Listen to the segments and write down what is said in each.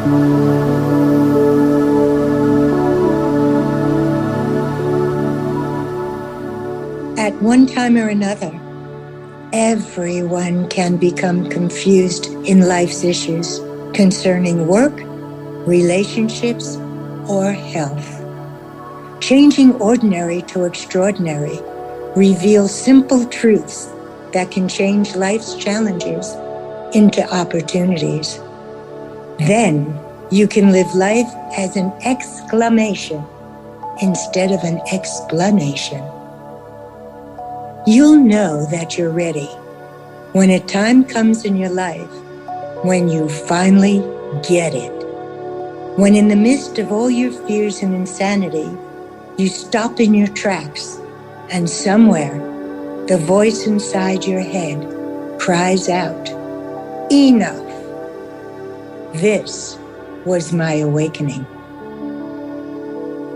At one time or another, everyone can become confused in life's issues concerning work, relationships, or health. Changing ordinary to extraordinary reveals simple truths that can change life's challenges into opportunities. Then you can live life as an exclamation instead of an explanation. You'll know that you're ready when a time comes in your life when you finally get it. When in the midst of all your fears and insanity, you stop in your tracks and somewhere the voice inside your head cries out, "Enough." This was my awakening.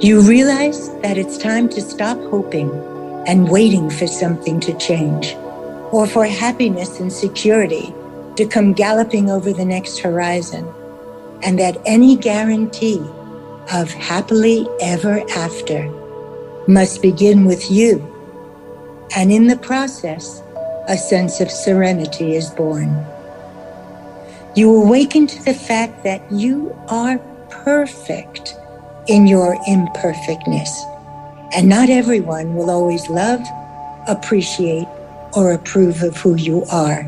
You realize that it's time to stop hoping and waiting for something to change, or for happiness and security to come galloping over the next horizon, and that any guarantee of happily ever after must begin with you, and in the process, a sense of serenity is born. You awaken to the fact that you are perfect in your imperfectness. And not everyone will always love, appreciate, or approve of who you are.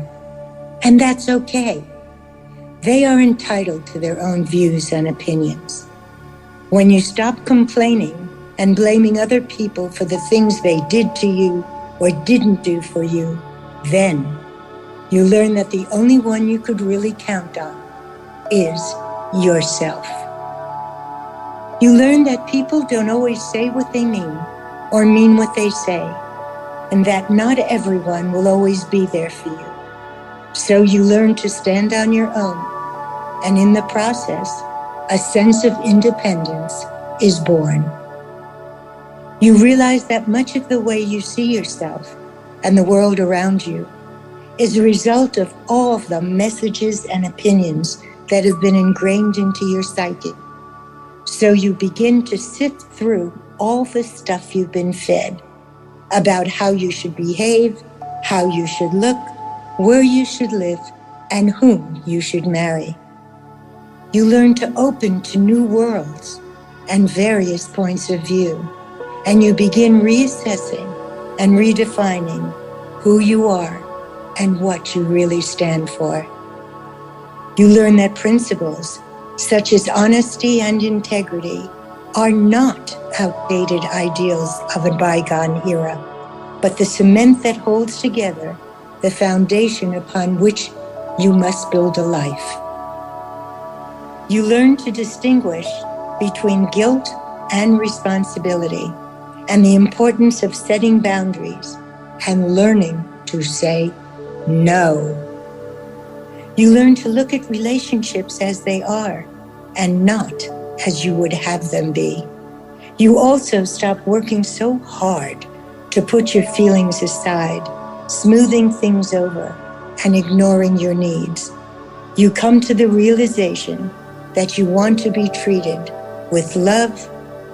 And that's okay. They are entitled to their own views and opinions. When you stop complaining and blaming other people for the things they did to you or didn't do for you, then you learn that the only one you could really count on is yourself. You learn that people don't always say what they mean or mean what they say, and that not everyone will always be there for you. So you learn to stand on your own, and in the process, a sense of independence is born. You realize that much of the way you see yourself and the world around you is a result of all of the messages and opinions that have been ingrained into your psyche. So you begin to sift through all the stuff you've been fed about how you should behave, how you should look, where you should live, and whom you should marry. You learn to open to new worlds and various points of view, and you begin reassessing and redefining who you are and what you really stand for. You learn that principles such as honesty and integrity are not outdated ideals of a bygone era, but the cement that holds together the foundation upon which you must build a life. You learn to distinguish between guilt and responsibility, and the importance of setting boundaries and learning to say no. You learn to look at relationships as they are and not as you would have them be. You also stop working so hard to put your feelings aside, smoothing things over and ignoring your needs. You come to the realization that you want to be treated with love,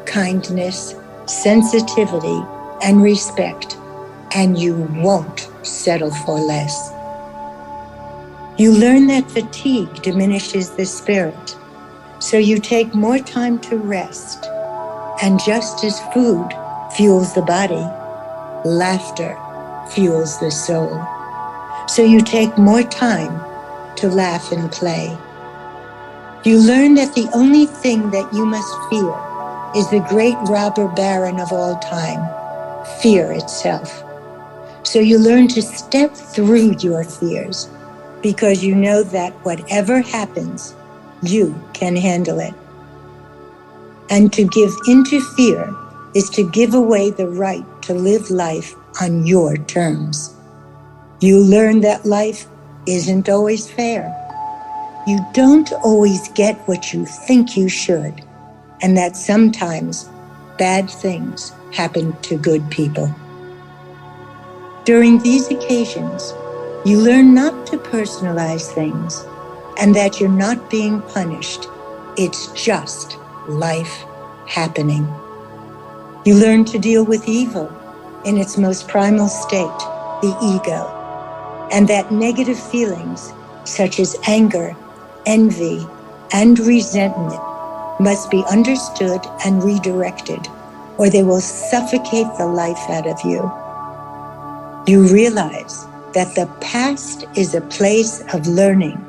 kindness, sensitivity, and respect, and you won't settle for less. You learn that fatigue diminishes the spirit, so you take more time to rest. And just as food fuels the body, laughter fuels the soul. So you take more time to laugh and play. You learn that the only thing that you must fear is the great robber baron of all time, fear itself. So you learn to step through your fears because you know that whatever happens, you can handle it. And to give into fear is to give away the right to live life on your terms. You learn that life isn't always fair. You don't always get what you think you should, and that sometimes bad things happen to good people. During these occasions, you learn not to personalize things and that you're not being punished It's just life happening. You learn to deal with evil in its most primal state, the ego, and that negative feelings such as anger, envy, and resentment must be understood and redirected, or they will suffocate the life out of you. You realize that the past is a place of learning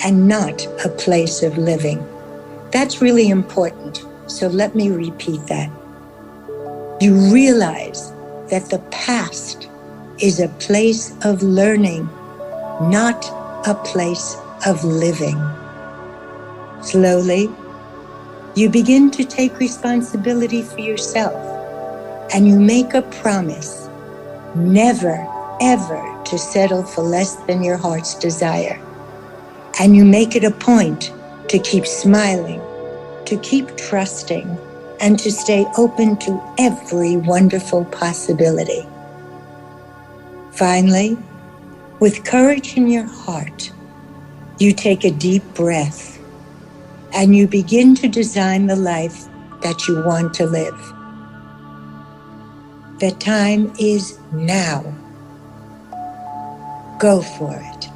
and not a place of living. That's really important, so let me repeat that. You realize that the past is a place of learning, not a place of living. Slowly, you begin to take responsibility for yourself, and you make a promise never, ever to settle for less than your heart's desire. And you make it a point to keep smiling, to keep trusting, and to stay open to every wonderful possibility. Finally, with courage in your heart, you take a deep breath and you begin to design the life that you want to live. The time is now. Go for it.